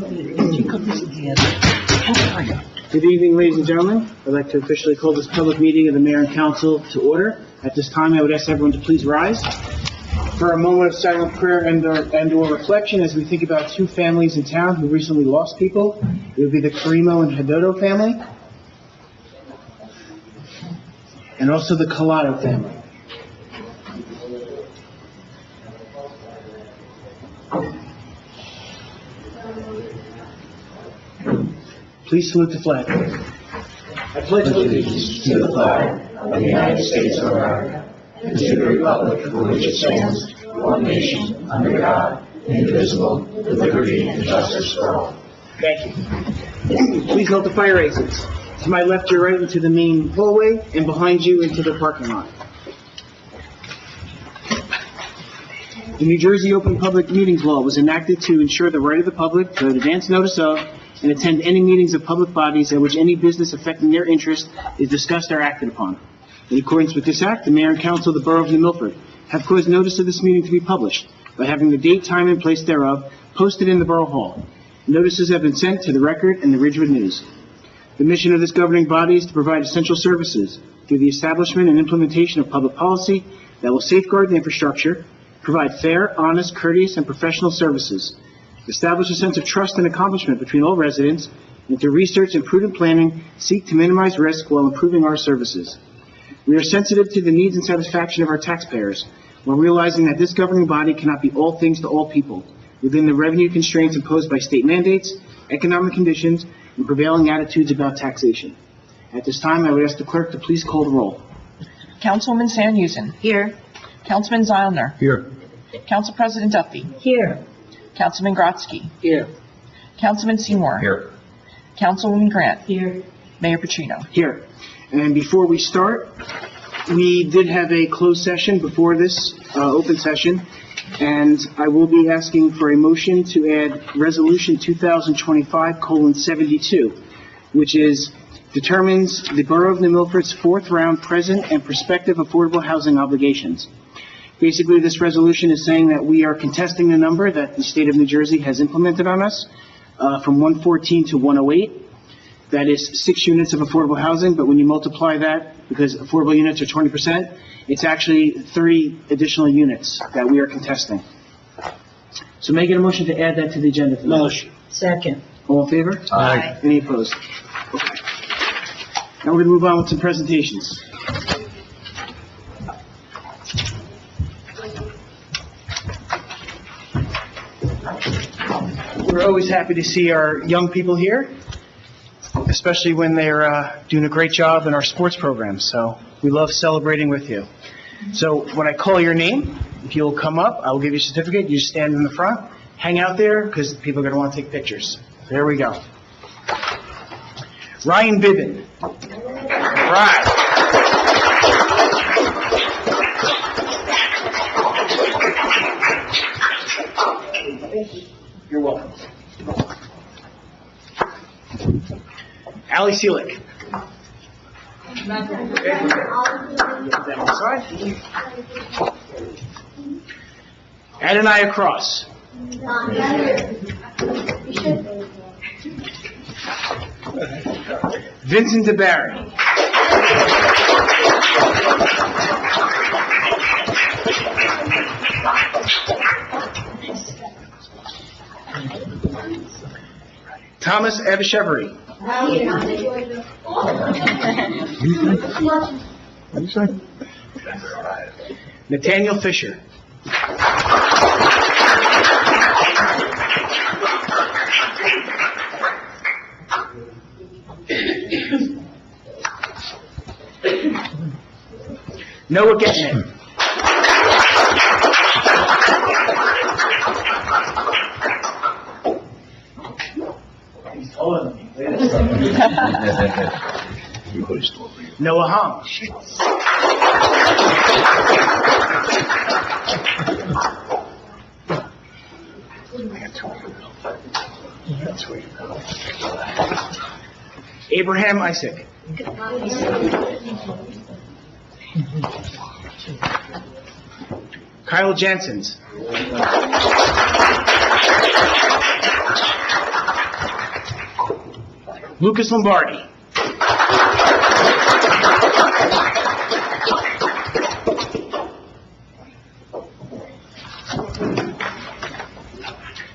Good evening, ladies and gentlemen. I'd like to officially call this public meeting of the Mayor and Council to order. At this time, I would ask everyone to please rise for a moment of silent prayer and/or reflection as we think about two families in town who recently lost people. It would be the Carimo and Hadodo family, and also the Collado family. Please salute the flag. I pledge allegiance to the flag of the United States of America and to the republic for which it stands, one nation, under God, indivisible, with liberty and justice for all. Thank you. Please note the fire exits. To my left, your right into the main hallway, and behind you into the parking lot. The New Jersey Open Public Meetings Law was enacted to ensure the right of the public to advance notice of and attend any meetings of public bodies at which any business affecting their interest is discussed or acted upon. In accordance with this act, the Mayor and Council of the Borough of New Milford have caused notice of this meeting to be published by having the date, time, and place thereof posted in the Borough Hall. Notices have been sent to the Record and the Ridgewood News. The mission of this governing body is to provide essential services through the establishment and implementation of public policy that will safeguard the infrastructure, provide fair, honest, courteous, and professional services, establish a sense of trust and accomplishment between all residents, and through research and prudent planning, seek to minimize risk while improving our services. We are sensitive to the needs and satisfaction of our taxpayers, while realizing that this governing body cannot be all things to all people, within the revenue constraints imposed by state mandates, economic conditions, and prevailing attitudes about taxation. At this time, I would ask the clerk to please call the roll. Councilwoman San Houston. Here. Councilman Zeilner. Here. Council President Duffy. Here. Councilman Grotzky. Here. Councilman Seymour. Here. Councilwoman Grant. Here. Mayor Pacino. Here. And before we start, we did have a closed session before this open session, and I will be asking for a motion to add Resolution 2025:72, which determines the Borough of New Milford's fourth round present and prospective affordable housing obligations. Basically, this resolution is saying that we are contesting the number that the state of New Jersey has implemented on us from 114 to 108. That is 6 units of affordable housing, but when you multiply that, because affordable units are 20%, it's actually 30 additional units that we are contesting. So may I get a motion to add that to the agenda? Motion. Second. All in favor? Aye. Any opposed? Okay. Now we're going to move on with some presentations. We're always happy to see our young people here, especially when they're doing a great job in our sports programs. So we love celebrating with you. So when I call your name, if you'll come up, I'll give you a certificate. You stand in the front, hang out there, because people are going to want to take pictures. There we go. Ryan Bibbin. Right. You're welcome. Ali Seelig. Adonai Cross. Vincent DeBarry. Thomas Evchevery. Nathaniel Fisher. Noah Getman. He's taller than me. Noah Hom. Abraham Isaac. Kyle Janssens. Lucas Lombardi.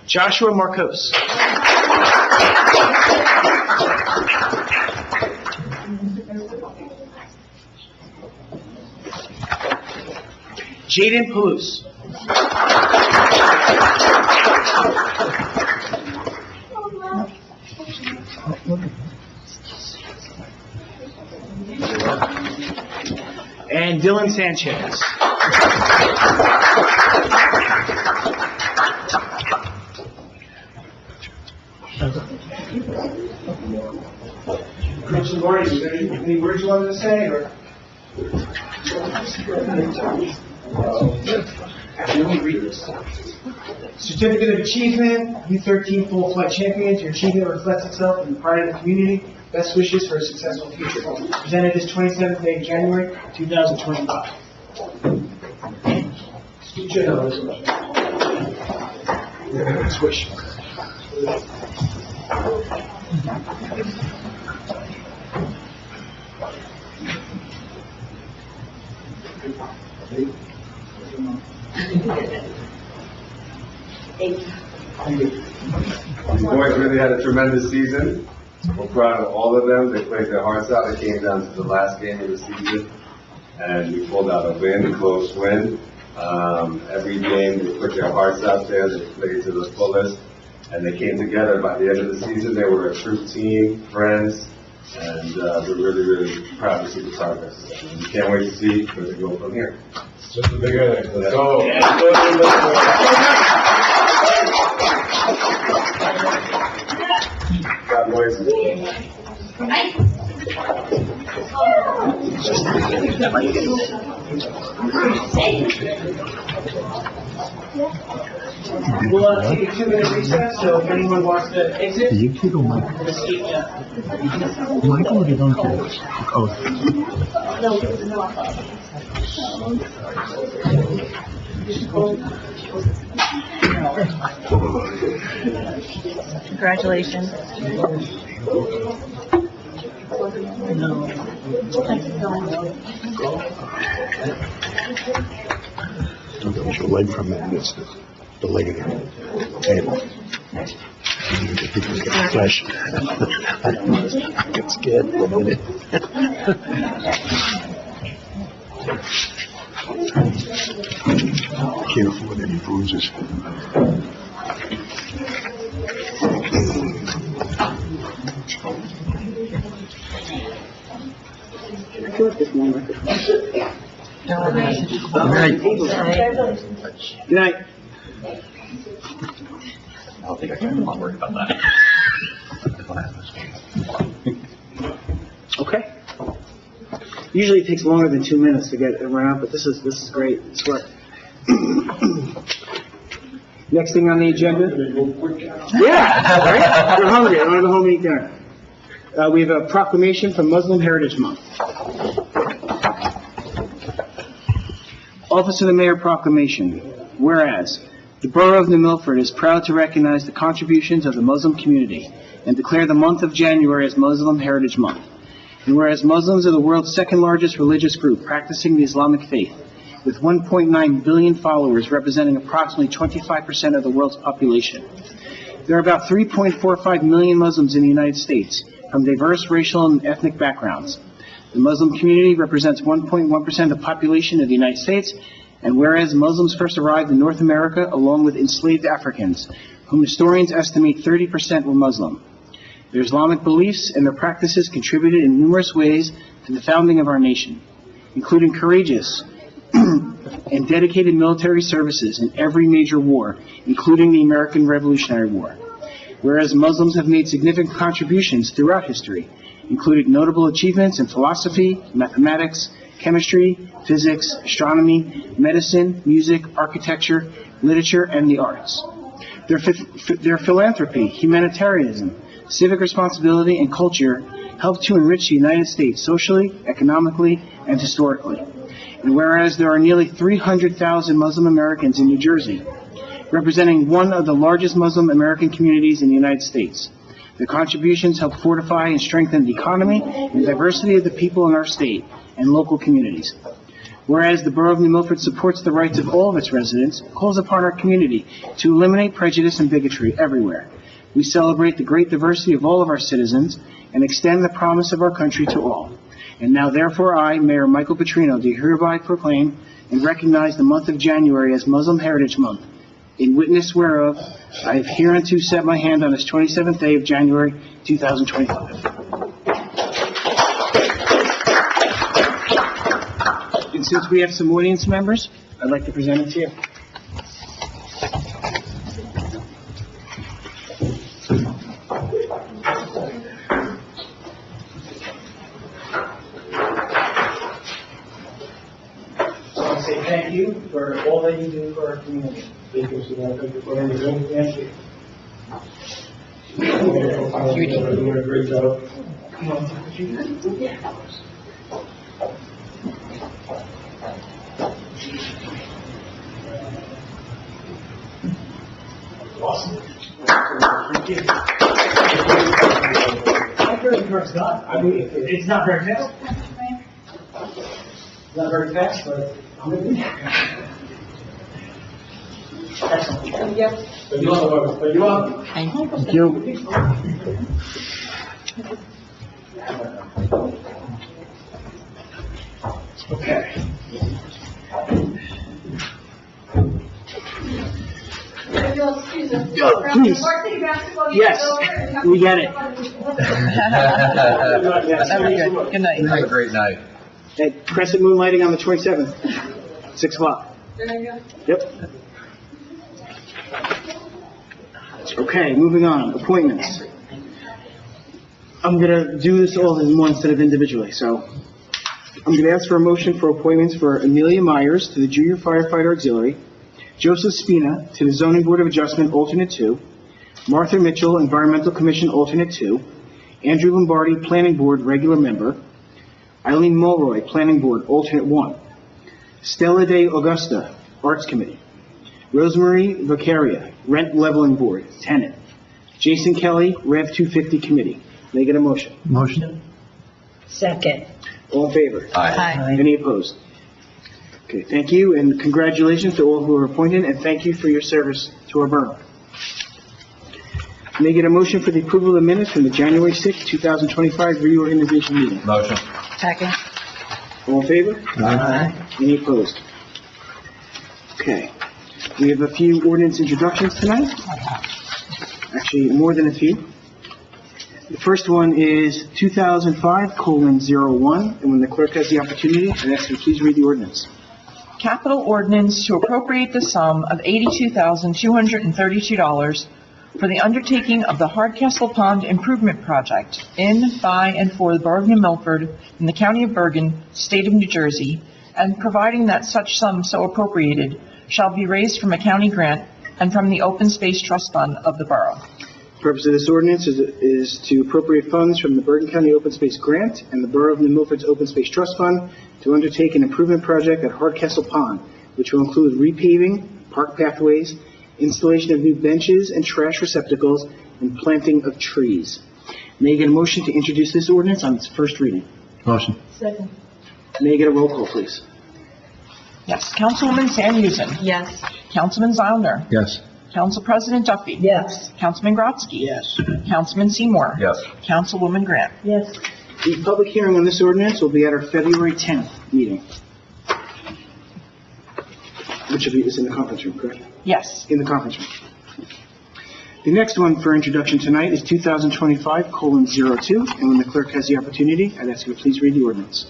Joshua Marcos. Jaden Palouse. And Dylan Sanchez. Coach Lombardi, you got any words you wanted to say, or? Actually, let me read this. Certificate of Achievement, U13 Full Flight Champions. Your achievement reflects itself in the pride of the community. Best wishes for a successful future. Presented this 27th day of January, 2025. Swish. The boys really had a tremendous season. We're proud of all of them. They played their hearts out. It came down to the last game of the season, and we pulled out a win, a close win. Every game, they put their hearts out there. They played to the fullest, and they came together. By the end of the season, they were a true team, friends, and we're really, really proud to see the progress. And we can't wait to see where they go from here. Just the beginning. Let's go. God bless you. We'll take a 2-minute recess, so if anyone wants to exit. 얘기도 많이 오래 Congratulations. That was your leg from that. It's the leg of the table. You get flesh. I get scared for a minute. Can't afford any bruises. Good night. Good night. I don't think I can. I'm not worried about that. Okay. Usually it takes longer than 2 minutes to get it around, but this is great. It's worked. Next thing on the agenda? Yeah, right? We're hungry. I want to go home and eat dinner. We have a proclamation for Muslim Heritage Month. Office of the Mayor Proclamation. Whereas, the Borough of New Milford is proud to recognize the contributions of the Muslim community and declare the month of January as Muslim Heritage Month. And whereas Muslims are the world's second largest religious group practicing the Islamic faith, with 1.9 billion followers representing approximately 25% of the world's population. There are about 3.45 million Muslims in the United States from diverse racial and ethnic backgrounds. The Muslim community represents 1.1% of the population of the United States, and whereas Muslims first arrived in North America along with enslaved Africans, whom historians estimate 30% were Muslim. Their Islamic beliefs and their practices contributed in numerous ways to the founding of our nation, including courageous and dedicated military services in every major war, including the American Revolutionary War. Whereas Muslims have made significant contributions throughout history, including notable achievements in philosophy, mathematics, chemistry, physics, astronomy, medicine, music, architecture, literature, and the arts. Their philanthropy, humanitarianism, civic responsibility, and culture help to enrich the United States socially, economically, and historically. And whereas there are nearly 300,000 Muslim Americans in New Jersey, representing one of the largest Muslim American communities in the United States, The contributions help fortify and strengthen the economy and diversity of the people in our state and local communities. Whereas the Borough of New Milford supports the rights of all of its residents, calls upon our community to eliminate prejudice and bigotry everywhere. We celebrate the great diversity of all of our citizens and extend the promise of our country to all. And now therefore I, Mayor Michael Petrino, do hereby proclaim and recognize the month of January as Muslim Heritage Month. In witness whereof, I have hereunto set my hand on this 27th day of January, 2025. And since we have some audience members, I'd like to present it to you. So I want to say thank you for all that you do for our community. Thank you for everything. Thank you. You're doing a great job. Awesome. Thank you. I'm very impressed. I mean, it's not very fast. It's not very fast, but I'm going to be. Excellent. Yes. But you are. Thank you. Okay. Please. Yes, we get it. That was good. Good night. Have a great night. At Crescent Moonlighting on the 27th, 6 o'clock. Yep. Okay, moving on, appointments. I'm gonna do this all in one instead of individually, so I'm gonna ask for a motion for appointments for Amelia Myers to the Junior Firefighter Auxiliary, Joseph Spina to the Zoning Board of Adjustment, Alternate 2, Martha Mitchell, Environmental Commission, Alternate 2, Andrew Lombardi, Planning Board, Regular Member, Eileen Mulroy, Planning Board, Alternate 1, Stella De Augusta, Arts Committee, Rosemary Vicaria, Rent Leveling Board, Tenant, Jason Kelly, Rev 250 Committee. May I get a motion? Motion? Second. All in favor? Aye. Any opposed? Okay, thank you, and congratulations to all who are appointed, and thank you for your service to our borough. May I get a motion for the approval of the minutes from the January 6, 2025 reorganization meeting? Motion. Second. All in favor? Aye. Any opposed? Okay. We have a few ordinance introductions tonight. Actually, more than a few. The first one is 2005:01, and when the clerk has the opportunity, I'd ask you to please read the ordinance. Capital ordinance to appropriate the sum of $82,232 for the undertaking of the Hardcastle Pond Improvement Project in, by, and for the Borough of New Milford in the County of Bergen, State of New Jersey, and providing that such sum so appropriated shall be raised from a county grant and from the Open Space Trust Fund of the borough. The purpose of this ordinance is to appropriate funds from the Bergen County Open Space Grant and the Borough of New Milford's Open Space Trust Fund to undertake an improvement project at Hardcastle Pond, which will include repaving, park pathways, installation of new benches and trash receptacles, and planting of trees. May I get a motion to introduce this ordinance on its first reading? Motion. Second. May I get a roll call, please? Yes, Councilwoman San Houston. Yes. Councilman Zillner. Yes. Council President Duffy. Yes. Councilman Grotzky. Yes. Councilman Seymour. Yes. Councilwoman Grant. Yes. The public hearing on this ordinance will be at our February 10th meeting, which is in the conference room, correct? Yes. In the conference room. The next one for introduction tonight is 2025:02, and when the clerk has the opportunity, I'd ask you to please read the ordinance.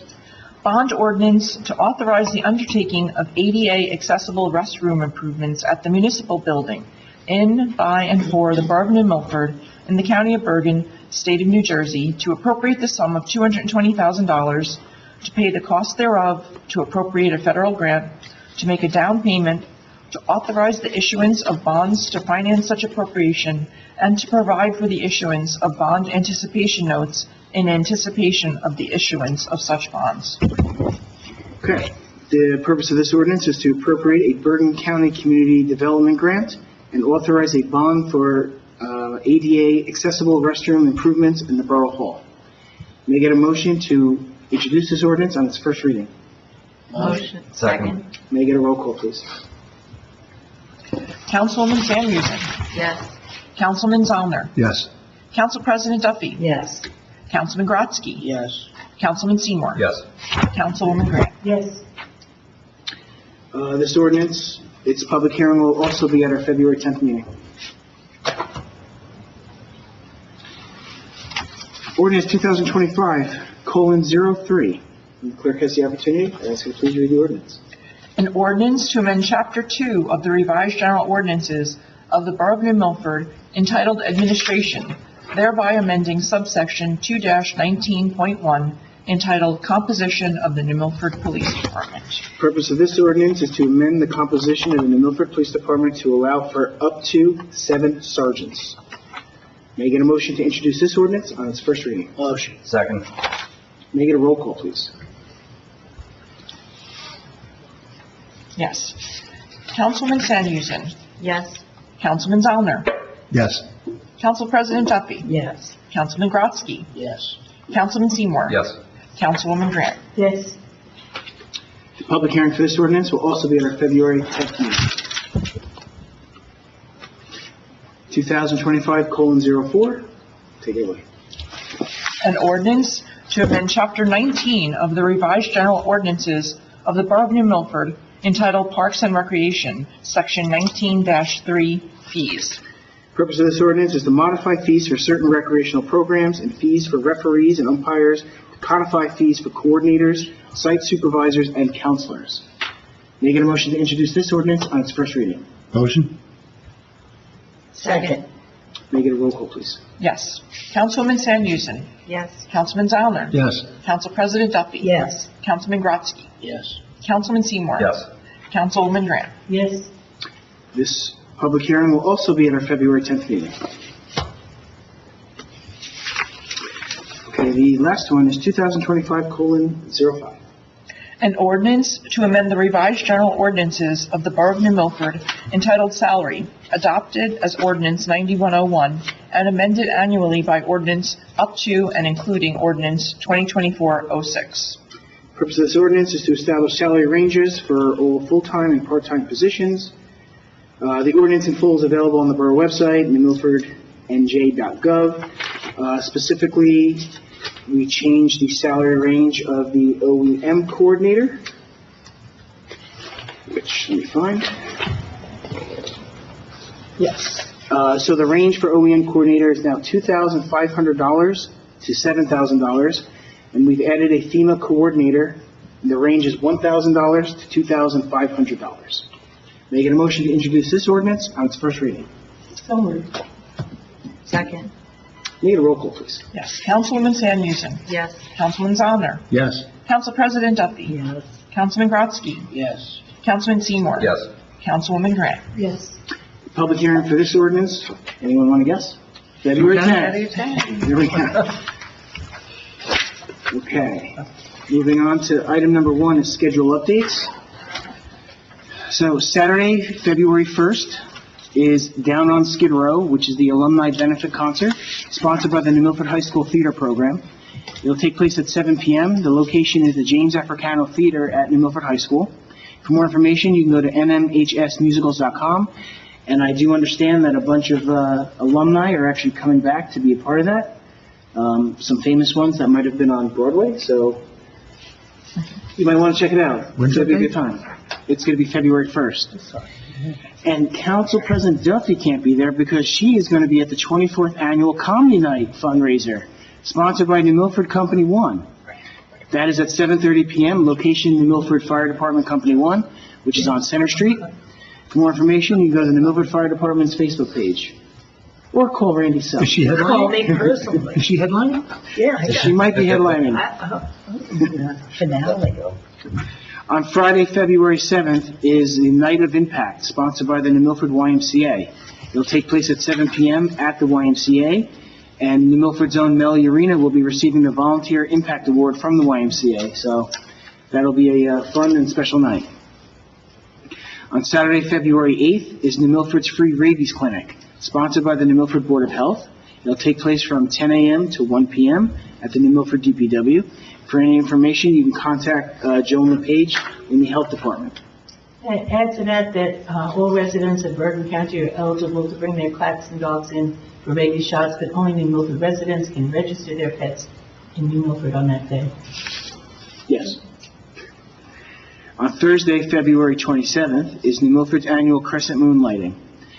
Bond ordinance to authorize the undertaking of ADA accessible restroom improvements at the municipal building in, by, and for the Borough of New Milford in the County of Bergen, State of New Jersey, to appropriate the sum of $220,000, to pay the cost thereof, to appropriate a federal grant, to make a down payment, to authorize the issuance of bonds to finance such appropriation, and to provide for the issuance of bond anticipation notes in anticipation of the issuance of such bonds. Okay. The purpose of this ordinance is to appropriate a Bergen County Community Development Grant and authorize a bond for ADA accessible restroom improvements in the Borough Hall. May I get a motion to introduce this ordinance on its first reading? Motion. Second. May I get a roll call, please? Councilwoman Van Duzen. Yes. Councilman Zollner. Yes. Council President Duffy. Yes. Councilman Grotzky. Yes. Councilman Seymour. Yes. Councilwoman Grant. Yes. This ordinance, its public hearing will also be at our February 10th meeting. Ordinance 2025:03. The clerk has the opportunity. I ask you to please read the ordinance. An ordinance to amend Chapter 2 of the Revised General Ordinances of the Borough of New Milford entitled Administration, thereby amending subsection 2-19.1 entitled Composition of the New Milford Police Department. Purpose of this ordinance is to amend the composition of the New Milford Police Department to allow for up to 7 sergeants. May I get a motion to introduce this ordinance on its first reading? Motion. Second. May I get a roll call, please? Yes. Councilwoman Van Duzen. Yes. Councilman Zollner. Yes. Council President Duffy. Yes. Councilman Grotzky. Yes. Councilman Seymour. Yes. Councilwoman Grant. Yes. The public hearing for this ordinance will also be at our February 10th meeting. 2025:04. Take it away. An ordinance to amend Chapter 19 of the Revised General Ordinances of the Borough of New Milford entitled Parks and Recreation, Section 19-3, Fees. Purpose of this ordinance is to modify fees for certain recreational programs and fees for referees and umpires, to codify fees for coordinators, site supervisors, and counselors. May I get a motion to introduce this ordinance on its first reading? Motion? Second. May I get a roll call, please? Yes. Councilwoman Van Duzen. Yes. Councilman Zollner. Yes. Council President Duffy. Yes. Councilman Grotzky. Yes. Councilman Seymour. Yes. Councilwoman Grant. Yes. This public hearing will also be at our February 10th meeting. Okay, the last one is 2025:05. An ordinance to amend the Revised General Ordinances of the Borough of New Milford entitled Salary, adopted as Ordinance 9101 and amended annually by ordinance up to and including Ordinance 2024-06. Purpose of this ordinance is to establish salary ranges for all full-time and part-time positions. The ordinance in full is available on the borough website, newmilfordnj.gov. Specifically, we changed the salary range of the OEM coordinator, which, let me find. Yes. So the range for OEM coordinator is now $2,500 to $7,000, and we've added a FEMA coordinator. The range is $1,000 to $2,500. May I get a motion to introduce this ordinance on its first reading? So moved. Second. May I get a roll call, please? Yes. Councilwoman Van Duzen. Yes. Councilman Zollner. Yes. Council President Duffy. Yes. Councilman Grotzky. Yes. Councilman Seymour. Yes. Councilwoman Grant. Yes. Public hearing for this ordinance, anyone want to guess? February 10th. There we go. Okay. Moving on to item number 1 is schedule updates. So Saturday, February 1st is Down on Skid Row, which is the alumni benefit concert, sponsored by the New Milford High School Theater Program. It'll take place at 7 p.m. The location is the James Africano Theater at New Milford High School. For more information, you can go to mmhsmusicals.com. And I do understand that a bunch of alumni are actually coming back to be a part of that. Some famous ones that might have been on Broadway, so you might want to check it out. When's It's going to be a that good time. It's going to be February 1st. And Council President Duffy can't be there because she is going to be at the 24th Annual Comedy Night fundraiser, sponsored by New Milford Company 1. That is at 7:30 p.m., location New Milford Fire Department Company 1, which is on Center Street. For more information, you can go to the New Milford Fire Department's Facebook page. Or call Randy Self. Is she Call headlining? me personally. Is she headlining? Yeah. She might be headlining. Finale. On Friday, February 7th, is the Night of Impact, sponsored by the New Milford YMCA. It'll take place at 7 p.m. at the YMCA, and New Milford's own Mel Urena will be receiving the Volunteer Impact Award from the YMCA, so that'll be a fun and special night. On Saturday, February 8th, is New Milford's free rabies clinic, sponsored by the New Milford Board of Health. It'll take place from 10 a.m. to 1 p.m. at the New Milford DPW. For any information, you can contact Joan LePage in the Health Department. Add to that all residents of Bergen County are eligible to bring their cats and dogs in for rabies shots, but only New Milford residents can register their pets in New Milford on that day. Yes. On Thursday, February 27th, is New Milford's annual Crescent Moon Lighting.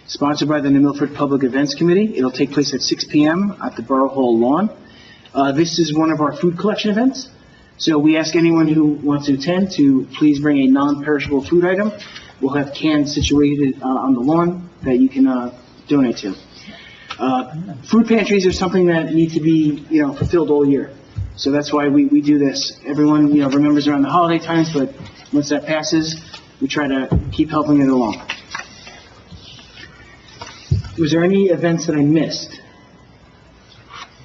Sponsored by the New Milford Public Events Committee. It'll take place at 6 p.m. at the Borough Hall lawn. This is one of our food collection events. So we ask anyone who wants to attend to please bring a non-perishable food item. We'll have cans situated on the lawn that you can donate to. Food pantries are something that need to be, fulfilled all year. So that's why we do this. Everyone, remembers around the holiday times, but once that passes, we try to keep helping it along. Was there any events that I missed?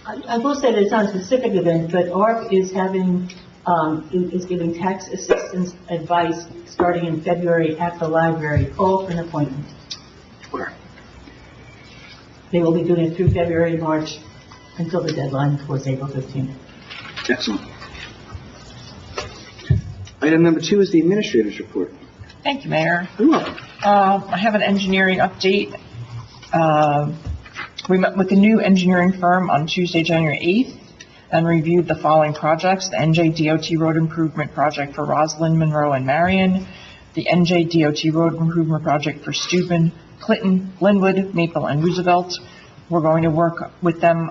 I will say that it's not a specific event, but ARP is giving tax assistance advice starting in February at the library. Call for an appointment. Where? They will be doing it through February, March, until the deadline towards April 15th. Excellent. Item number 2 is the administrator's report. Thank you, Mayor. You're welcome. I have an engineering update. We met with the new engineering firm on Tuesday, January 8th, and reviewed the following projects: the NJDOT Road Improvement Project for Roslyn, Monroe, and Marion, the NJDOT Road Improvement Project for Steuben, Clinton, Linwood, Maple, and Roosevelt. We're going to work with them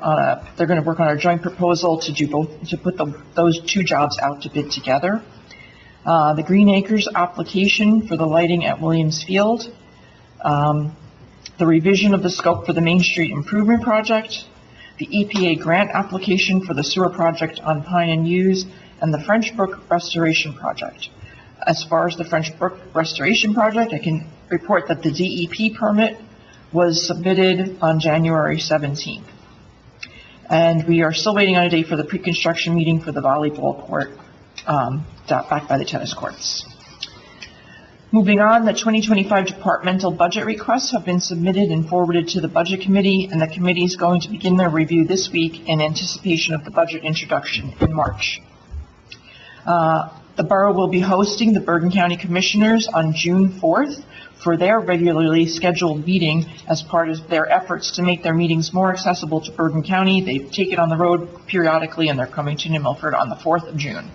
they're going to work on a joint proposal to put those 2 jobs out to bid together. The Green Acres application for the lighting at Williams Field, the revision of the scope for the Main Street Improvement Project, the EPA grant application for the sewer project on Pine and Hughes, and the French Brook Restoration Project. As far as the French Brook Restoration Project, I can report that the DEP permit was submitted on January 17th. And we are still waiting on a date for the pre-construction meeting for the volleyball court back by the tennis courts. Moving on, the 2025 departmental budget requests have been submitted and forwarded to the Budget Committee, and the committee is going to begin their review this week in anticipation of the budget introduction in March. The borough will be hosting the Bergen County Commissioners on June 4th for their regularly scheduled meeting as part of their efforts to make their meetings more accessible to Bergen County. They take it on the road periodically, and they're coming to New Milford on the 4th of June.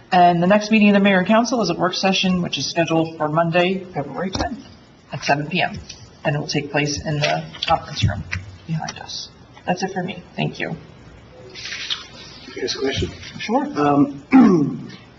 And the next meeting of the Mayor and Council is a work session, which is scheduled for Monday, February 10th at 7 p.m. And it will take place in the conference room behind us. That's it for me. Thank you. Can I ask a question? Sure.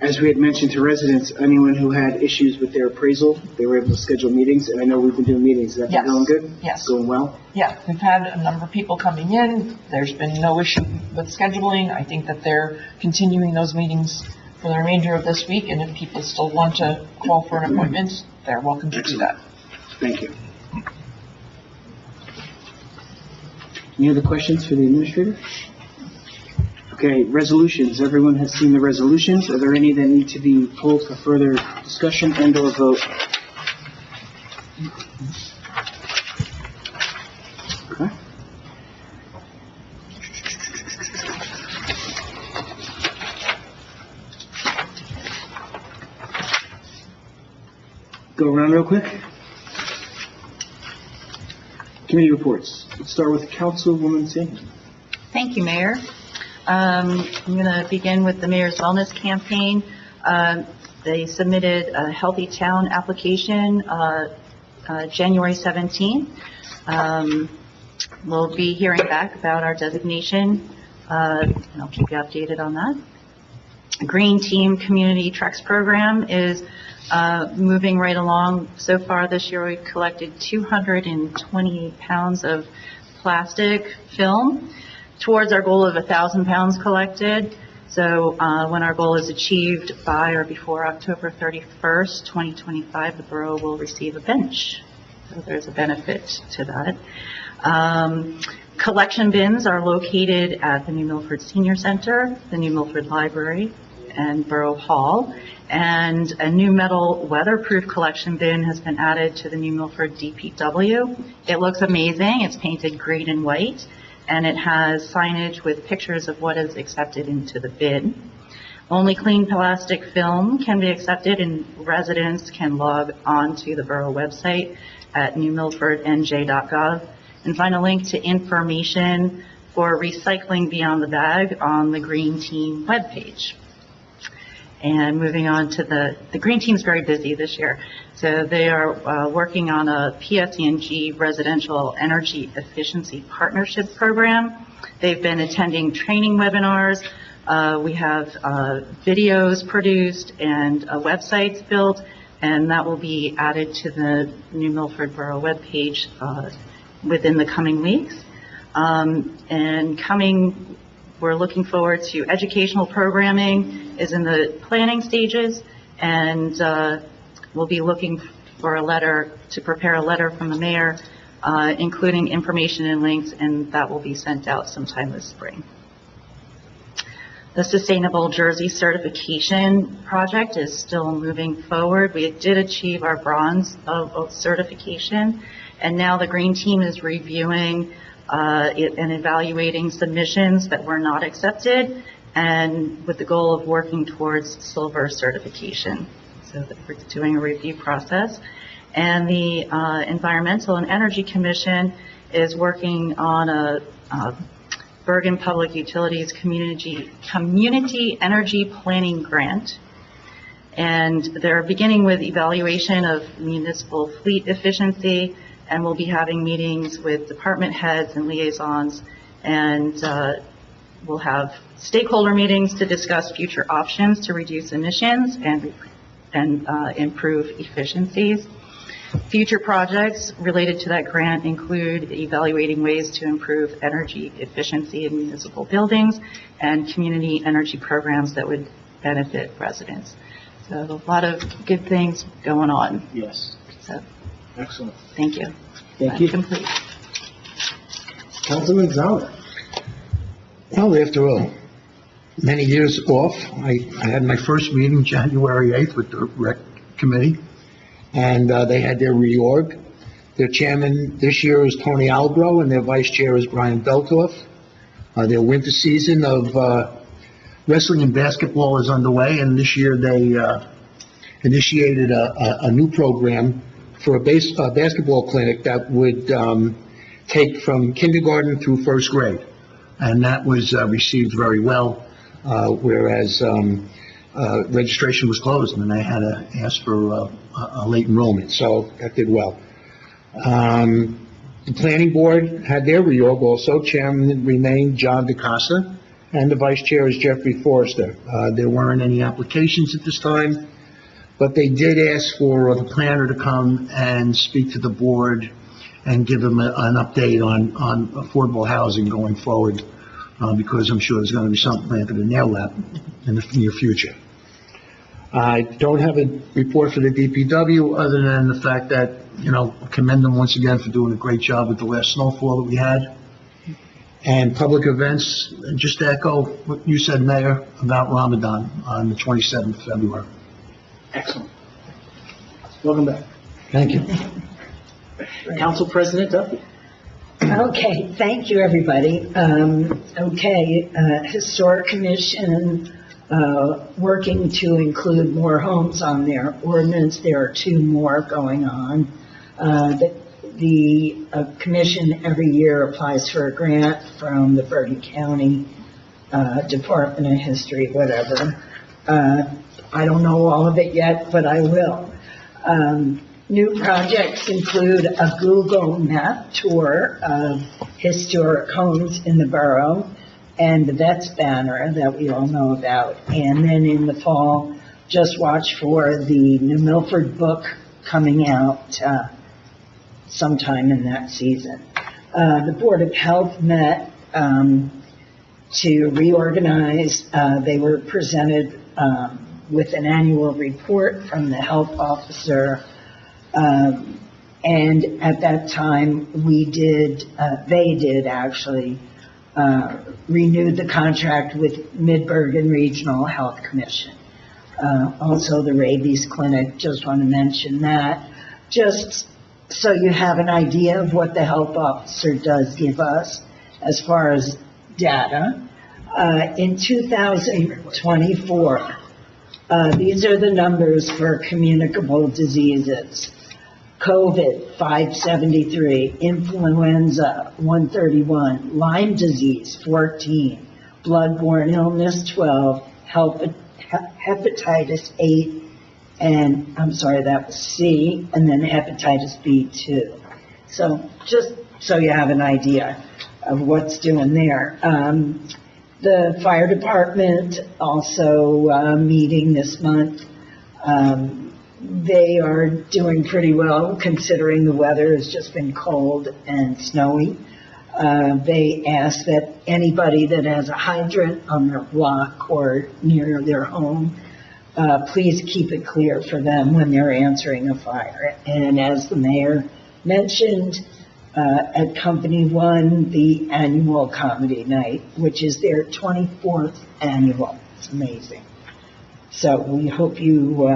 As we had mentioned to residents, anyone who had issues with their appraisal, they were able to schedule meetings, and I know we've been doing meetings. Is that Yes. going good? Yes. Going well? Yeah, we've had a number of people coming in. There's been no issue with scheduling. I think that they're continuing those meetings for the remainder of this week, and if people still want to call for an appointment, they're welcome to do that. Thank you. Any other questions for the administrator? Okay, resolutions. Everyone has seen the resolutions. Are there any that need to be pulled for further discussion and/or vote? Okay. Go around real quick. Committee reports. Let's start with Councilwoman Singh. Thank you, Mayor. I'm going to begin with the Mayor's Wellness Campaign. They submitted a Healthy Town application January 17th. We'll be hearing back about our designation, and I'll keep you updated on that. Green Team Community Trex Program is moving right along. So far this year, we've collected 228 pounds of plastic film towards our goal of 1,000 pounds collected. So when our goal is achieved by or before October 31st, 2025, the borough will receive a bench. So there's a benefit to that. Collection bins are located at the New Milford Senior Center, the New Milford Library, and Borough Hall. And a new metal weatherproof collection bin has been added to the New Milford DPW. It looks amazing. It's painted green and white, and it has signage with pictures of what is accepted into the bin. Only clean plastic film can be accepted, and residents can log on to the borough website at newmilfordnj.gov and find a link to information for recycling beyond the bag on the Green Team webpage. And moving on to the Green Team's very busy this year. So they are working on a PSE&G residential energy efficiency partnership program. They've been attending training webinars. We have videos produced and websites built, and that will be added to the New Milford Borough webpage within the coming weeks. We're looking forward to educational programming is in the planning stages, and we'll be looking for to prepare a letter from the mayor, including information and links, and that will be sent out sometime this spring. The Sustainable Jersey certification project is still moving forward. We did achieve our bronze certification, and now the Green Team is reviewing and evaluating submissions that were not accepted, and with the goal of working towards silver certification. So we're doing a review process. And the Environmental and Energy Commission is working on a Bergen Public Utilities Community Energy Planning Grant. And they're beginning with evaluation of municipal fleet efficiency, and we'll be having meetings with department heads and liaisons, and we'll have stakeholder meetings to discuss future options to reduce emissions and improve efficiencies. Future projects related to that grant include evaluating ways to improve energy efficiency in municipal buildings and community energy programs that would benefit residents. So a lot of good things going on. Yes. So, Excellent. thank you. Thank you. Complete. Councilman Zoller. Well, after many years off, I had my first meeting January 8th with the rec committee, and they had their reorg. Their chairman this year is Tony Albro, and their vice chair is Brian Beltoff. Their winter season of wrestling and basketball is underway, and this year they initiated a new program for a basketball clinic that would take from kindergarten through first grade. And that was received very well, whereas registration was closed and they had to ask for a late enrollment, so that did well. The planning board had their reorg also. Chairman remained John DeCosta, and the vice chair is Jeffrey Forrester. There weren't any applications at this time, but they did ask for the planner to come and speak to the board and give them an update on affordable housing going forward, because I'm sure there's going to be something planted in their lap in the near future. I don't have a report for the DPW other than the fact that, commend them once again for doing a great job with the last snowfall that we had. And public events, just to echo what you said, Mayor, about Ramadan on the 27th of February. Excellent. Welcome back. Thank you. Council President Duffy. Okay, thank you, everybody. Historic Commission working to include more homes on their ordinance. There are 2 more going on. The commission every year applies for a grant from the Bergen County Department of History, whatever. I don't know all of it yet, but I will. New projects include a Google map tour of historic homes in the borough and the Vets banner that we all know about. And then in the fall, just watch for the New Milford book coming out sometime in that season. The Board of Health met to reorganize. They were presented with an annual report from the health officer. And at that time, they did actually renewed the contract with Mid-Bergen Regional Health Commission. Also the rabies clinic, just want to mention that, just so you have an idea of what the health officer does give us as far as data. In 2024, these are the numbers for communicable diseases. COVID, 573, influenza, 131, Lyme disease, 14, bloodborne illness, 12, hepatitis 8, and I'm sorry, that was C, and then hepatitis B, 2. So just so you have an idea of what's doing there. The fire department also meeting this month. They are doing pretty well considering the weather has just been cold and snowy. They ask that anybody that has a hydrant on their block or near their home, please keep it clear for them when they're answering a fire. And as the mayor mentioned, at Company One, the annual comedy night, which is their 24th annual. It's amazing. So we hope you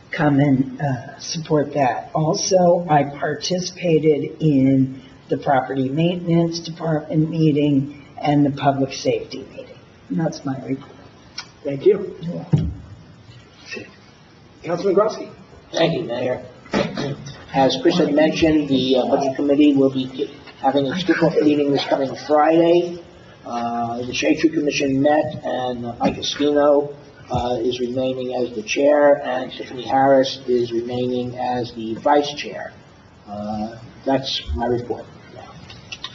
come and support that. Also, I participated in the property maintenance department meeting and the public safety meeting. And that's my report. Thank you. Councilman Grosky. Thank you, Mayor. As Chris had mentioned, the Budget Committee will be having its kickoff meeting this coming Friday. The Shade Tree Commission met, and Mike Espino is remaining as the chair, and Tiffany Harris is remaining as the vice chair. That's my report.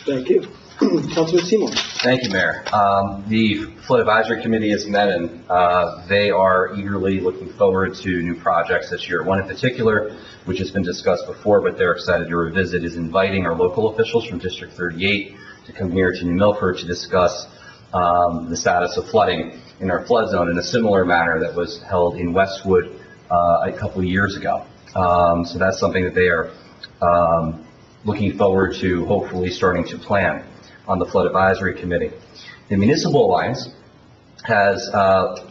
Thank you. Councilman Seymour. Thank you, Mayor. The Flood Advisory Committee has met, and they are eagerly looking forward to new projects this year. One in particular, which has been discussed before, but they're excited to revisit, is inviting our local officials from District 38 to come here to New Milford to discuss the status of flooding in our flood zone in a similar manner that was held in Westwood a couple of years ago. So that's something that they are looking forward to hopefully starting to plan on the Flood Advisory Committee. The Municipal Alliance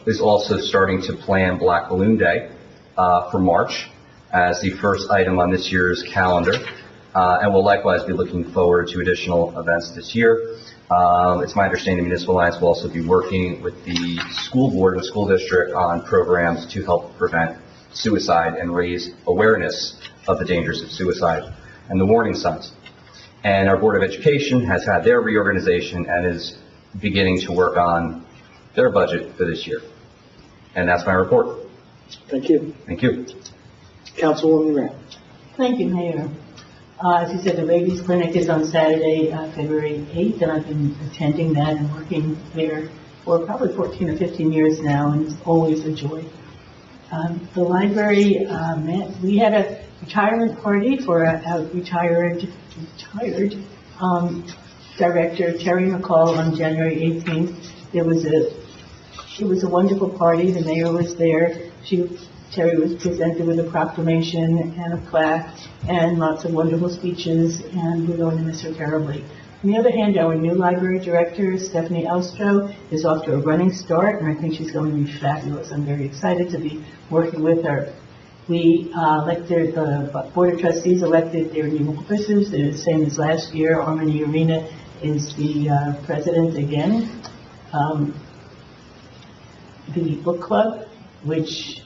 is also starting to plan Black Balloon Day for March as the first item on this year's calendar, and will likewise be looking forward to additional events this year. It's my understanding the Municipal Alliance will also be working with the school board and the school district on programs to help prevent suicide and raise awareness of the dangers of suicide and the warning signs. And our Board of Education has had their reorganization and is beginning to work on their budget for this year. And that's my report. Thank you. Thank you. Councilwoman Graham. Thank you, Mayor. As you said, the rabies clinic is on Saturday, February 8th, and I've been attending that and working there for probably 14 or 15 years now, and it's always a joy. The library, we had a retirement party for a retired director, Terry McCall, on January 18th. It was a wonderful party. The mayor was there. Terry was presented with a proclamation and a plaque and lots of wonderful speeches, and we're going to miss her terribly. On the other hand, our new library director, Stephanie Elstro, is off to a running start, and I think she's going to be fabulous. I'm very excited to be working with her. We the Board of Trustees elected their new officers. They're the same as last year. Armani Arena is the president again. The book club, which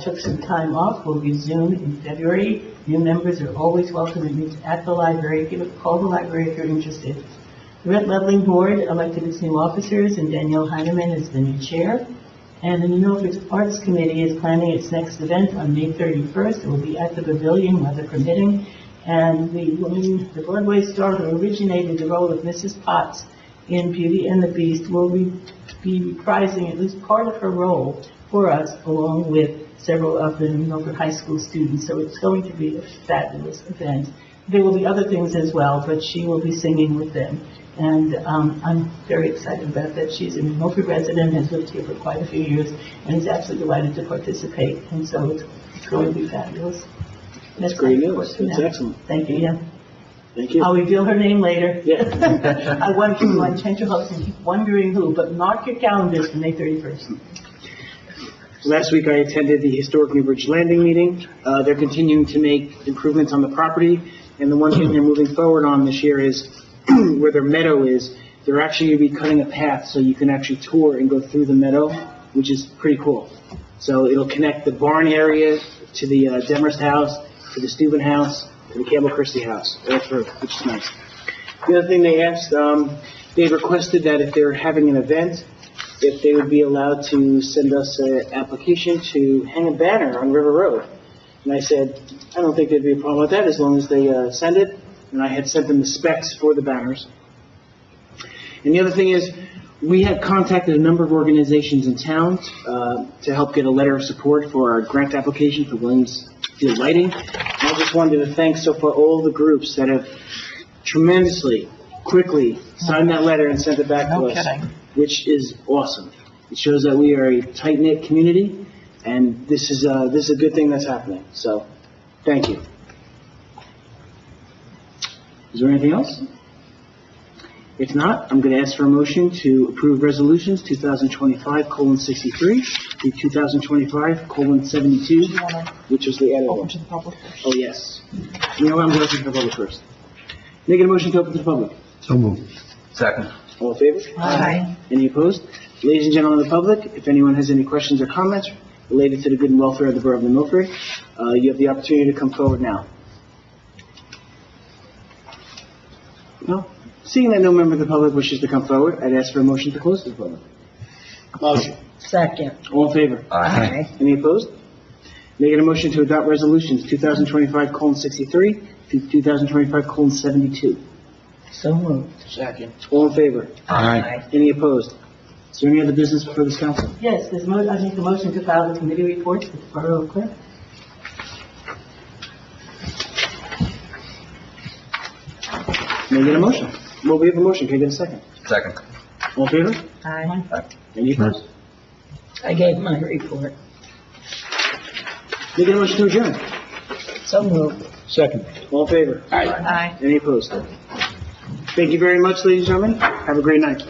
took some time off, will resume in February. New members are always welcome to meet at the library. Call the library if you're interested. The Rent Leveling Board elected its new officers, and Danielle Heineman is the new chair. And the New Milford Arts Committee is planning its next event on May 31st. It will be at the Pavilion, weather permitting. And the Broadway star who originated the role of Mrs. Potts in Beauty and the Beast will be reprising at least part of her role for us, along with several of the New Milford High School students. So it's going to be a fabulous event. There will be other things as well, but she will be singing with them. And I'm very excited about that. She's a New Milford resident, has lived here for quite a few years, and is absolutely delighted to participate. And so it's going to be fabulous. That's great news. That's excellent. Thank you, yeah. Thank you. I'll reveal her name later. Yeah. I want to intend your hopes and keep wondering who, but mark your calendars for May 31st. Last week I attended the Historic Newbridge Landing meeting. They're continuing to make improvements on the property, and the one thing they're moving forward on this year is where their meadow is, they're actually going to be cutting a path so you can actually tour and go through the meadow, which is pretty cool. So it'll connect the barn area to the Demers house, to the Steuben house, to the Campbell Christie house, all through, which is nice. The other thing they asked, they requested that if they're having an event, if they would be allowed to send us an application to hang a banner on River Road. And I said, I don't think there'd be a problem with that as long as they send it. And I had sent them the specs for the banners. And the other thing is, we have contacted a number of organizations in town to help get a letter of support for our grant application for Williams Field lighting. And I just wanted to thank so far all the groups that have tremendously, quickly signed that letter and sent it back to No us, kidding. which is awesome. It shows that we are a tight-knit community, and this is a good thing that's happening. So, thank you. Is there anything else? If not, I'm going to ask for a motion to approve resolutions 2025:63 through 2025:72, which is the added Open one. to the public first. Oh, yes. You know what, I'm going to open to the public first. Making a motion to open to the public. So moved. Second. All in favor? Aye. Any opposed? Ladies and gentlemen of the public, if anyone has any questions or comments related to the good and welfare of the Borough of New Milford, you have the opportunity to come forward now. No? Seeing that no member of the public wishes to come forward, I'd ask for a motion to close to the public. Motion. Second. All in favor? Aye. Any opposed? Making a motion to adopt resolutions 2025:63 through 2025:72. So moved. Second. All in favor? Aye. Any opposed? Is there any other business before this council? Yes, I make a motion to file the committee reports with the Borough Clerk. May I get a motion? Well, we have a motion. Can I get a second? Second. All in favor? Aye. Any opposed? I gave my report. May I get a motion to adjourn? So moved. Second. All in favor? Aye. Any opposed? Thank you very much, ladies and gentlemen. Have a great night.